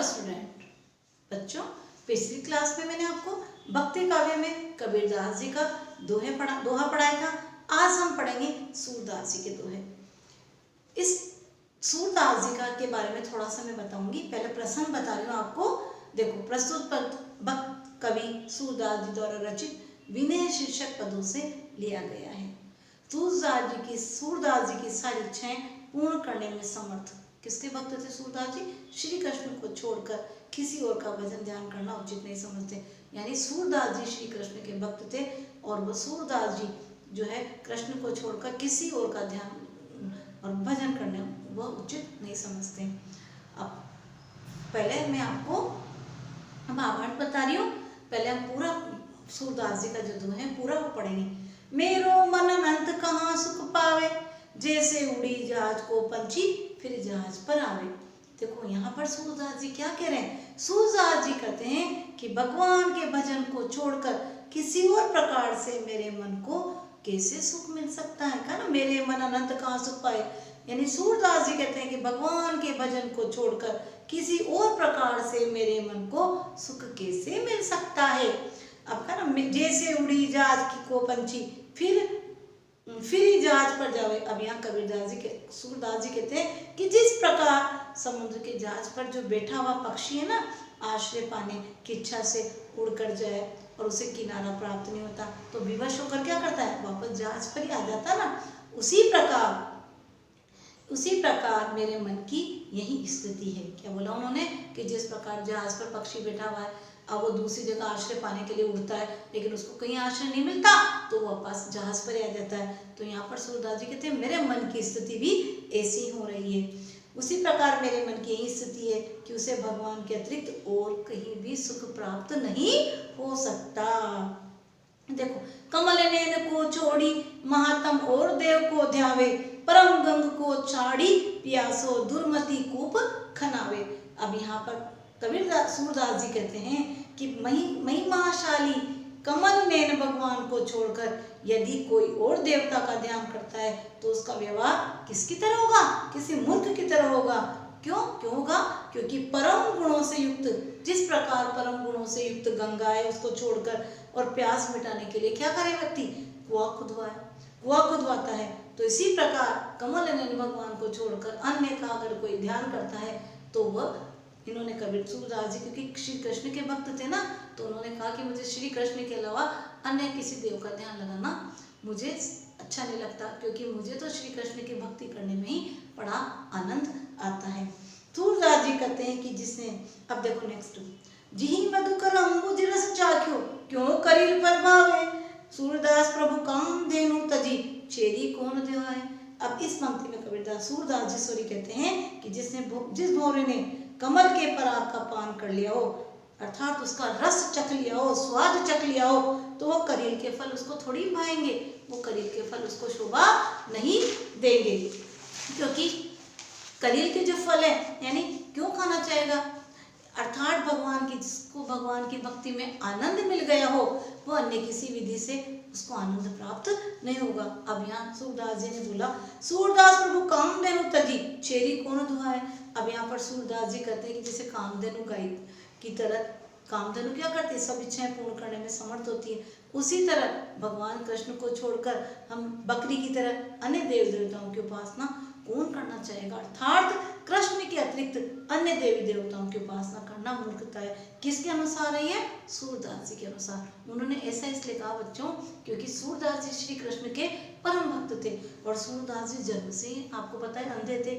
Student. बच्चों, पिछली class में मैंने आपको भक्ति काव्य में कबीरदास जी का दोहा पढ़ाया था। आज हम पढ़ेंगे सूरदास जी के दोहे। इस सूरदास जी का के बारे में थोड़ा सा मैं बताऊंगी। पहले प्रसंग बता रही हूँ आपको। देखो, प्रस्तुत पद भक्त कवि सूरदास जी द्वारा रचित विनय शीर्षक पदों से लिया गया है। सूरदास जी की सारी इच्छाएं पूर्ण करने में समर्थ किसके भक्त थे सूरदास जी? श्री कृष्ण को छोड़कर किसी और का भजन ध्यान करना उचित नहीं समझते। यानी सूरदास जी श्री कृष्ण के भक्त थे और वो सूरदास जी जो है कृष्ण को छोड़कर किसी और का ध्यान और भजन करने वह उचित नहीं समझते। अब पहले मैं आपको भावार्थ बता रही हूँ। पहले हम पूरा सूरदास जी का जो दोहा है पूरा वो पढ़ेंगे। मेरो मन अनंत कहाँ सुख पावे, जैसे उड़ी जहाज को पंछी फिर जहाज पर आवे। देखो, यहाँ पर सूरदास जी क्या कह रहे हैं? सूरदास जी कहते हैं कि भगवान के भजन को छोड़कर किसी और प्रकार से मेरे मन को कैसे सुख मिल सकता है? कहा ना, मेरे मन अनंत कहाँ सुख पाए। यानी सूरदास जी कहते हैं कि भगवान के भजन को छोड़कर किसी और प्रकार से मेरे मन को सुख कैसे मिल सकता है। अब कहा ना, जैसे उड़ी जहाज को पंछी फिर जहाज पर जावे। अब यहाँ कबीरदास जी के सूरदास जी कहते हैं कि जिस प्रकार समुद्र के जहाज पर जो बैठा हुआ पक्षी है ना, आश्रय पाने की इच्छा से उड़कर जाए और उसे किनारा प्राप्त नहीं होता तो विवश होकर क्या करता है? वापस जहाज पर ही आ जाता ना। उसी प्रकार मेरे मन की यही स्थिति है। क्या बोला उन्होंने? कि जिस प्रकार जहाज पर पक्षी बैठा हुआ है, अब वो दूसरी जगह आश्रय पाने के लिए उड़ता है लेकिन उसको कहीं आश्रय नहीं मिलता तो वो वापस जहाज पर आ जाता है। तो यहाँ पर सूरदास जी कहते हैं मेरे मन की स्थिति भी ऐसी हो रही है। उसी प्रकार मेरे मन की यही स्थिति है कि उसे भगवान के अतिरिक्त और कहीं भी सुख प्राप्त नहीं हो सकता। देखो, कमल नैन को छोड़ी महात्म और देव को ध्यावे, परम गंग को छाड़ी प्यासो दुर्मति कूप खनावे। अब यहाँ पर सूरदास जी कहते हैं कि महिमाशाली कमल नैन भगवान को छोड़कर यदि कोई और देवता का ध्यान करता है तो उसका व्यवहार किसकी तरह होगा? किसी मूर्ख की तरह होगा। क्यों होगा? क्योंकि परम गुणों से युक्त, जिस प्रकार परम गुणों से युक्त गंगा है उसको छोड़कर और प्यास मिटाने के लिए क्या करे व्यक्ति? कुआं खुदवाता है। तो इसी प्रकार कमल नैन भगवान को छोड़कर अन्य का अगर कोई ध्यान करता है तो वह, इन्होंने कबीर सूरदास जी क्योंकि श्री कृष्ण के भक्त थे ना, तो उन्होंने कहा कि मुझे श्री कृष्ण के अलावा अन्य किसी देव का ध्यान लगाना मुझे अच्छा नहीं लगता, क्योंकि मुझे तो श्री कृष्ण की भक्ति करने में ही बड़ा आनंद आता है। सूरदास जी कहते हैं कि जिसने, अब देखो नेक्स्ट, जिहि मधुकर अंबुज रस चाख्यो क्यों करील पर भावे, सूरदास प्रभु कामधेनु तजी चेरी कौन देवाए। अब इस पंक्ति में सूरदास जी सॉरी कहते हैं कि जिस भौरे ने कमल के पराग का पान कर लिया हो, अर्थात उसका रस चख लिया हो, स्वाद चख लिया हो, तो वो करील के फल उसको थोड़ी भाएंगे, वो करील के फल उसको शोभा नहीं देंगे। क्योंकि करील के जो फल है यानी क्यों खाना चाहेगा? अर्थात जिसको भगवान की भक्ति में आनंद मिल गया हो वो अन्य किसी विधि से उसको आनंद प्राप्त नहीं होगा। अब यहाँ सूरदास जी ने बोला, सूरदास प्रभु कामधेनु तजी चेरी कौन दुहाए। अब यहाँ पर सूरदास जी कहते हैं कि जैसे कामधेनु गाय की तरह, कामधेनु क्या करती है? सब इच्छाएं पूर्ण करने में समर्थ होती है। उसी तरह भगवान कृष्ण को छोड़कर हम बकरी की तरह अन्य देव देवताओं की उपासना कौन करना चाहेगा? अर्थात कृष्ण के अतिरिक्त अन्य देवी देवताओं की उपासना करना मूर्खता है। किसके अनुसार है ये? सूरदास जी के अनुसार। उन्होंने ऐसा इसलिए कहा बच्चों क्योंकि सूरदास जी श्री कृष्ण के परम भक्त थे और सूरदास जी जन्म से ही आपको पता है अंधे थे।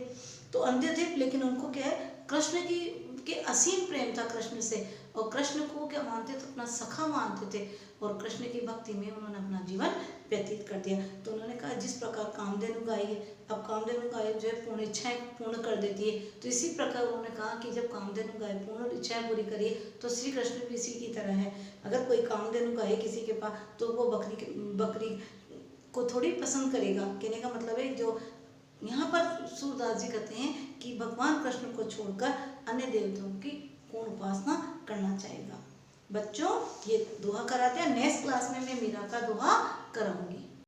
तो अंधे थे लेकिन उनको क्या है, कृष्ण के असीम प्रेम था कृष्ण से, और कृष्ण को क्या मानते थे? अपना सखा मानते थे और कृष्ण की भक्ति में उन्होंने अपना जीवन व्यतीत कर दिया। तो उन्होंने कहा जिस प्रकार कामधेनु गाय है, अब कामधेनु गाय जो है पूर्ण इच्छाएं पूर्ण कर देती है, तो इसी प्रकार उन्होंने कहा कि जब कामधेनु गाय पूर्ण इच्छाएं पूरी करिए तो श्री कृष्ण भी इसी की तरह है। अगर कोई कामधेनु गाय किसी के पास तो वो बकरी को थोड़ी पसंद करेगा। कहने का मतलब है जो यहाँ पर सूरदास जी कहते हैं कि भगवान कृष्ण को छोड़कर अन्य देवताओं की कौन उपासना करना चाहेगा। बच्चों, ये दोहा कराते हैं। नेक्स्ट क्लास में मैं मीरा का दोहा कराऊंगी।